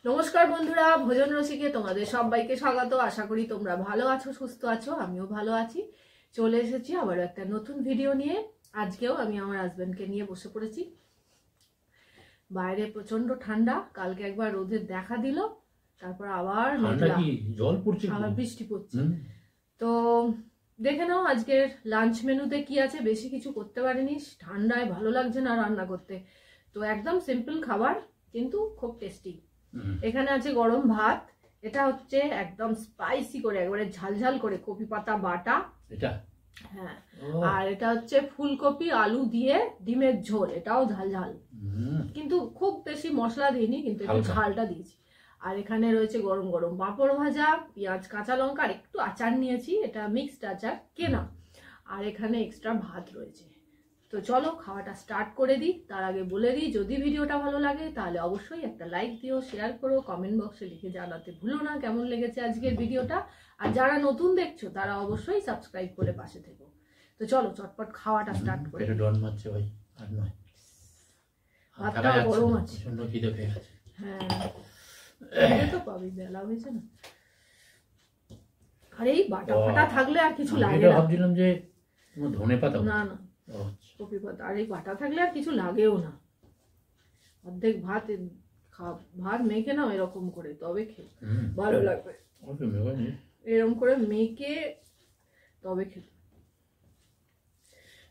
নমস্কার বন্ধুরা, ভোজন রসিকে তোমাদের সবাইকে স্বাগত। আশা করি তোমরা ভালো আছো, সুস্থ আছো। আমিও ভালো আছি। চলে এসেছি আবার একটা নতুন ভিডিও নিয়ে। আজকেও আমি আমার হাজবেন্ডকে নিয়ে বসে পড়েছি। বাইরে প্রচন্ড ঠান্ডা, কালকে একবার রোদের দেখা দিল, তারপর আবার জল পড়ছে, আবার বৃষ্টি পড়ছে। তো দেখে নাও আজকের লাঞ্চ মেনুতে কি আছে। বেশি কিছু করতে পারিনি, ঠান্ডায় ভালো লাগছে না রান্না করতে। তো একদম সিম্পল খাবার, কিন্তু খুব টেস্টি। এখানে আছে গরম ভাত, এটা হচ্ছে একদম স্পাইসি করে, একবারে ঝালঝাল করে কপি পাতা বাটা এটা। হ্যাঁ, আর এটা হচ্ছে ফুলকপি আলু দিয়ে ডিমের ঝোল, এটাও ঝালঝাল, কিন্তু খুব বেশি মশলা দিইনি, কিন্তু একটু ঝালটা দিয়েছি। আর এখানে রয়েছে গরম গরম পাঁপড় ভাজা, পেঁয়াজ কাঁচা লঙ্কা, আর একটু আচার নিয়েছি, এটা মিক্সড আচার কেনা। আর এখানে এক্সট্রা ভাত রয়েছে। তো চলো খাওয়াটা স্টার্ট করে দিই। তার আগে বলে দিই, যদি ভিডিওটা ভালো লাগে তাহলে অবশ্যই একটা লাইক দিও, শেয়ার করো, কমেন্ট বক্সে লিখে জানাতে ভুলো না কেমন লেগেছে আজকের ভিডিওটা। আর যারা নতুন দেখছো তারা অবশ্যই সাবস্ক্রাইব করে পাশে থেকো। তো চলো চটপট খাওয়াটা স্টার্ট করে দিই। ডন মারছে ভাই, আর নয়, ভাতটা গরম আছে। প্রচন্ড খিদে পেয়ে গেছে। হ্যাঁ, তো পাবি, বেলা হয়েছে না। আর এই বাটা ফাটা থাকলে আর কিছু লাগে না। ভাবছিলাম যে ধনে পাতা, না না, কপি পাতা। আর এই বাটা থাকলে আর কিছু লাগেও না। অর্ধেক ভাত ভাত মেখে নাও এরকম করে, তবে খেয়ে ভালো লাগবে। এরকম করে মেখে তবে খেতে।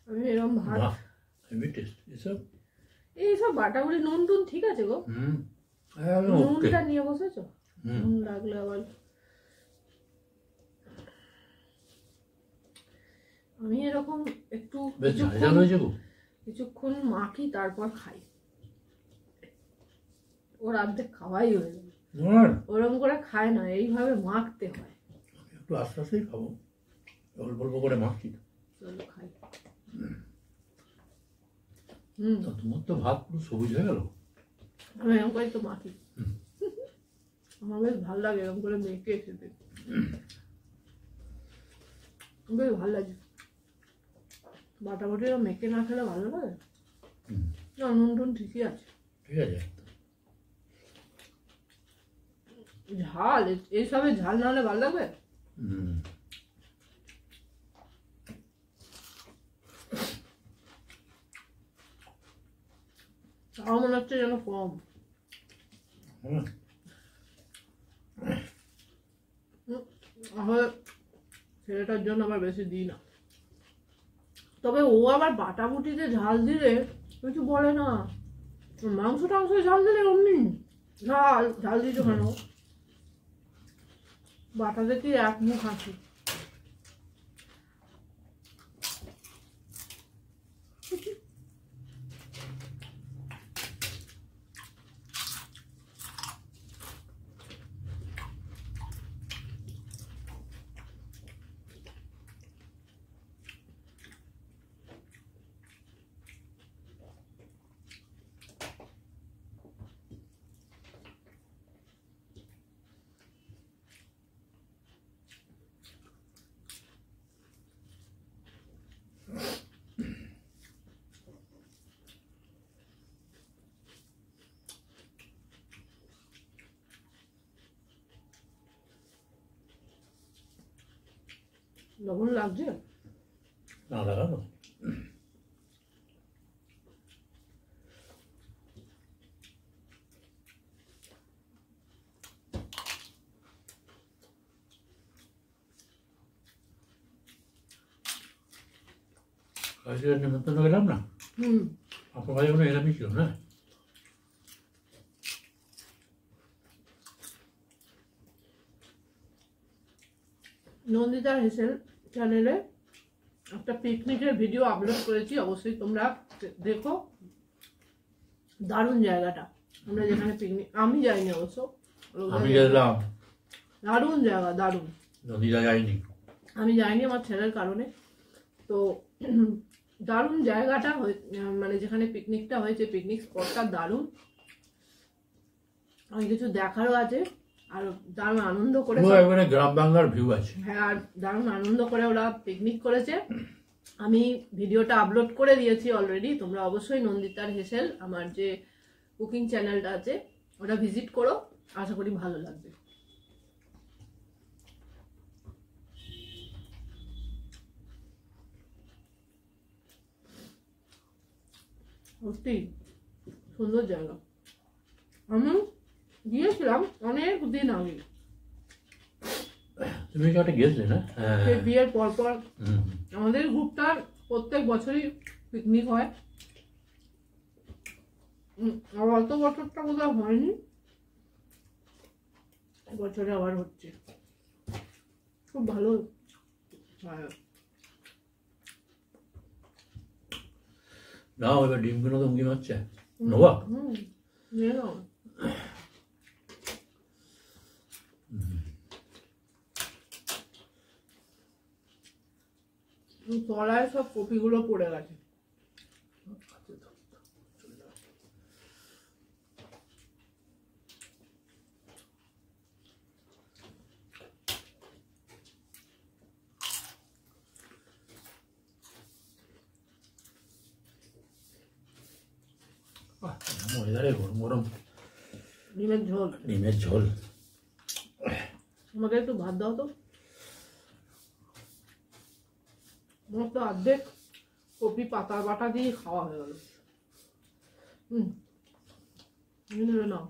আমি এরকম ভাত, এইসব বাটাগুলি নুন টুন ঠিক আছে গো। নুনটা নিয়ে বসেছো, নুন লাগলে আবার। আমি এরকম একটু কিছুক্ষণ মাখি, তারপর খাই। ওর অর্ধেক খাওয়াই হয়ে যাবে। ওরকম করে খায় না, এইভাবে মাখতে হয়। একটু আস্তে আস্তেই খাবো, অল্প অল্প করে মাখছি। চলো খাই। তোমার তো ভাত পুরো সবুজ হয়ে গেল। আমি এরকম করে তো মাখি, আমার বেশ ভালো লাগে এরকম করে মেখে খেতে, বেশ ভালো লাগে। বাটা বাটি মেখে না খেলে ভালো লাগে না। নুন টুন ঠিকই আছে, ঠিক আছে। ঝাল এইসবে ঝাল না হলে ভালো লাগবে। তাও মনে হচ্ছে যেন কম। আমার ছেলেটার জন্য আবার বেশি দিই না। তবে ও আবার বাটা বুটিতে ঝাল দিলে কিছু বলে না। মাংস টাংস ঝাল দিলে অমনি ঝাল ঝাল দিতে কেন, বাটাতে কি এক মুখ আছে। লবণ লাগছে না? লাগানো নিমন্ত্রণ গেলাম না। আপনার ভাই ওখানে এরকমই ছিল না। নন্দিতা হেসেল চ্যানেলে একটা পিকনিকের ভিডিও আপলোড করেছি, অবশ্যই তোমরা দেখো। দারুণ জায়গাটা, আমরা যেখানে পিকনিক, আমি যাইনি অবশ্য, আমি গেলাম। দারুণ জায়গা, দারুণ। নদীটা যাইনি, আমি যাইনি আমার ছেলের কারণে। তো দারুণ জায়গাটা, মানে যেখানে পিকনিকটা হয়েছে, পিকনিক স্পটটা দারুণ। অনেক কিছু দেখারও আছে, আর দারুণ আনন্দ করে, গ্রাম বাংলার ভিউ আছে। হ্যাঁ, আর দারুণ আনন্দ করে ওরা পিকনিক করেছে। আমি ভিডিওটা আপলোড করে দিয়েছি অলরেডি। তোমরা অবশ্যই নন্দিতার হেসেল, আমার যে কুকিং চ্যানেলটা আছে, ওটা ভিজিট করো। আশা করি ভালো লাগবে। সত্যি সুন্দর জায়গা। আমি গিয়েছিলাম অনেক দিন আগে, তুমি কি একটা গেছিলে না? সেই বিয়ের পর পর হুম। আমাদের গ্রুপটার প্রত্যেক বছরই পিকনিক হয়। আর অত বছরটা বোধহয় হয়নি, বছরে আবার হচ্ছে। খুব ভালো হয়। নাও এবার ডিমগুলো তো মুখে হচ্ছে নোয়া। নিয়ে নাও। তলায় সব কপিগুলো পড়ে গেছে। ওয়েদারে গরম গরম ডিমের ঝোল। ডিমের ঝোল। আমাকে একটু ভাত দাও তো। আমার তো অর্ধেক কপি পাতা বাটা দিয়ে খাওয়া হয়ে গেল। নেবে নাও।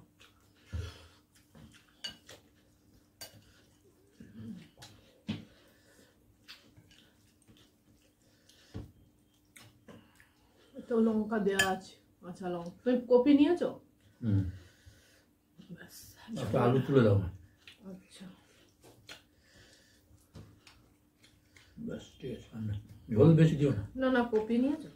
তো লঙ্কা দেওয়া আছে, কাঁচা লঙ্কা। তুমি কপি নিয়েছো? ব্যাস, একটা আলু তুলে দাও। আচ্ছা ব্যাস ঠিক আছে। আর না, ঝোল বেশি দিও না। না না, কপি নিয়েছো?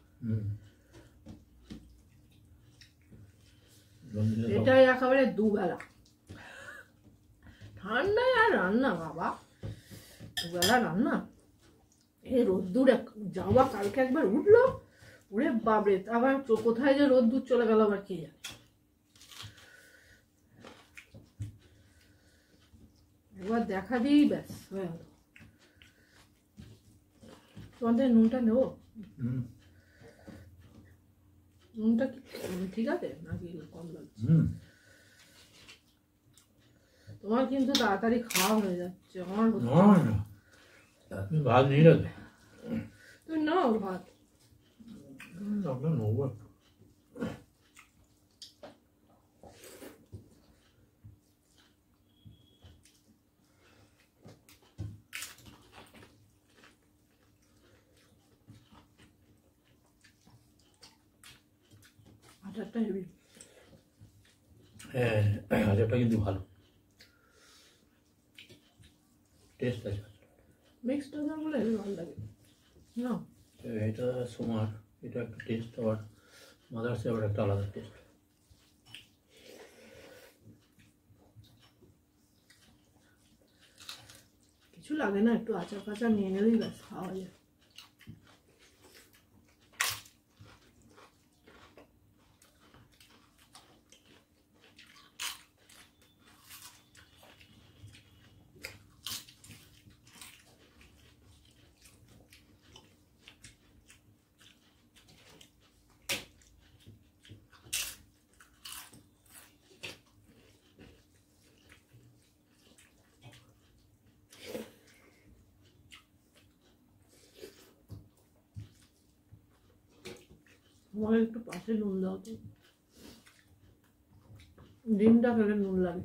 ঝোল দিলে দাও। এটাই একেবারে দুবেলা। ঠান্ডায় আর রান্না বাবা, দুবেলা রান্না। এই রোদ্দুর যাওয়া কালকে একবার উঠলো, ওরে বাবরে, আবার কোথায় যে রোদ্দুর চলে গেল আবার কে জানে। একবার দেখা দিই ব্যাস হয়ে গেল। তোমাদের নুনটা নেবো? নুনটা কি ঠিক আছে নাকি কম লাগছে? তোমার কিন্তু তাড়াতাড়ি খাওয়া হয়ে যাচ্ছে, আমার হচ্ছে না। তুমি ভাত নিয়ে যাবে? তুমি নাও ভাত। আপনার নেবো। আচারটা হেবি। হ্যাঁ, আচারটা কিন্তু ভালো টেস্ট আছে। মিক্সড আচার বলে হেবি ভালো লাগে না? এটা তোমার এটা একটা টেস্ট, আবার মাদার্সে আবার একটা আলাদা টেস্ট। কিছু লাগে না, একটু আচার ফাচার নিয়ে নিলেই ব্যাস খাওয়া যায়। আমাকে একটু পাশে নুন দাও তো, ডিমটা খেলে নুন লাগে।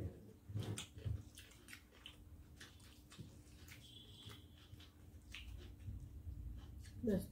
ব্যাস।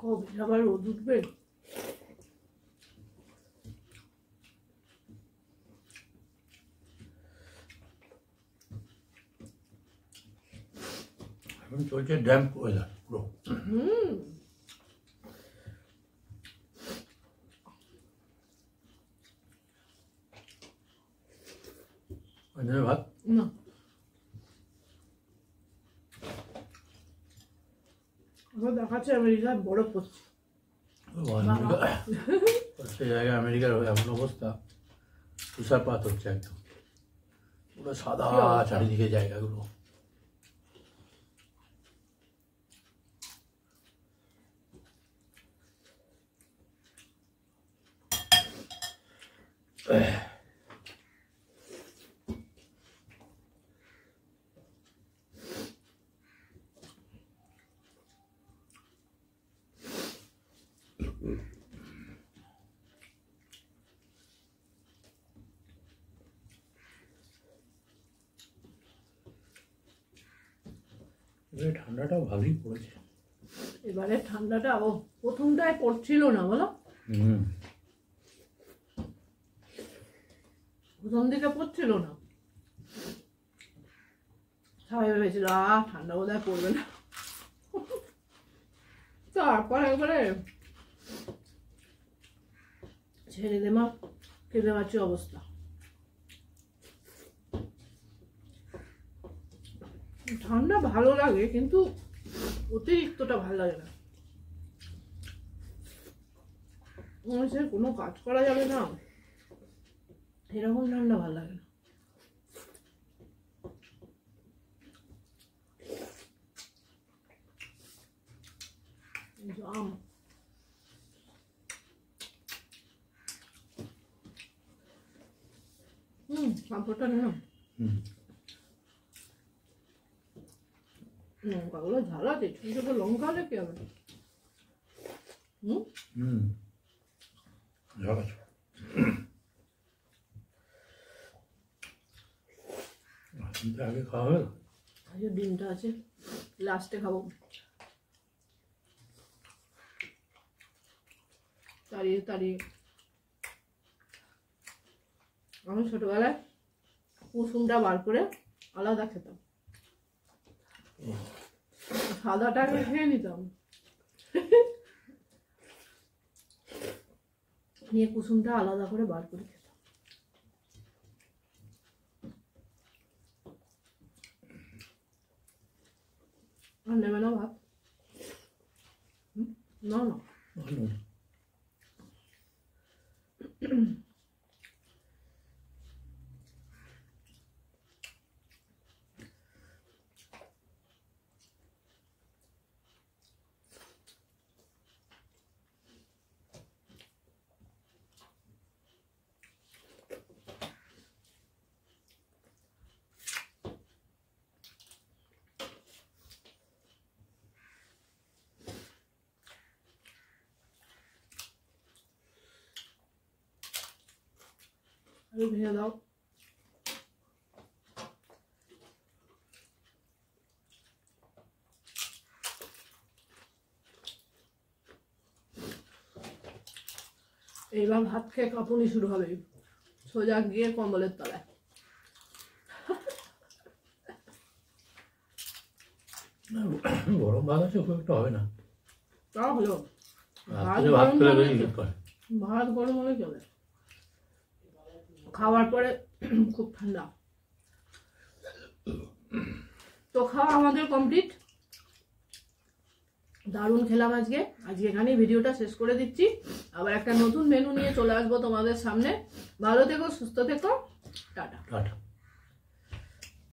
কবে আবার রোদ উঠবে? এখন চলছে ড্যাম্প ওয়েদার পুরো। ভাত না, আবার দেখাচ্ছে আমেরিকায় বরফ পড়ছে। সে জায়গায় আমেরিকার এমন অবস্থা, তুষারপাত হচ্ছে একদম, পুরো সাদা চারিদিকে জায়গাগুলো। ঠান্ডাটাও ভালোই পড়েছে এবারে। ঠান্ডাটা প্রথমটায় পড়ছিল না বলো, প্রথম দিকে পড়ছিল না, সবাই ভেবেছিল ঠান্ডা বোধহয় পড়বে না। তারপর একবারে ছেড়ে দে মা, কেঁদে পাচ্ছি অবস্থা। ঠান্ডা ভালো লাগে কিন্তু অতিরিক্তটা ভালো লাগে না। সে কোনো কাজ করা যাবে না, এরকম ঠান্ডা ভালো লাগে না। জাম পাঁপড়টা নিলাম। লঙ্কাগুলো ঝাল আছে, ছোট ছোট লঙ্কা হলে কি হবে? ঝাল আছে। আগে খাওয়া হবে, আজকে ডিমটা আছে, লাস্টে খাবো। তাড়িয়ে তাড়িয়ে আমি ছোটবেলায় কুসুমটা বার করে আলাদা খেতাম, সাদাটাকে খেয়ে নিতাম, নিয়ে কুসুমটা আলাদা করে বার করে খেতাম। আর নেবে না ভাত? না না, ভেঙে দাও। এইবার ভাত খেয়ে কাঁপুনি শুরু হবে, সোজা গিয়ে কম্বলের তলায়। গরম ভাত আছে, খুব একটা হবে না। তা হলো ভাত গরম হলে চলে, খাওয়ার পরে খুব ঠান্ডা। তো খাওয়া আমাদের কমপ্লিট, দারুণ খেলাম আজকে। এখানেই ভিডিওটা শেষ করে দিচ্ছি, আবার একটা নতুন মেনু নিয়ে চলে আসবো তোমাদের সামনে। ভালো থেকো, সুস্থ থেকো, টাটা।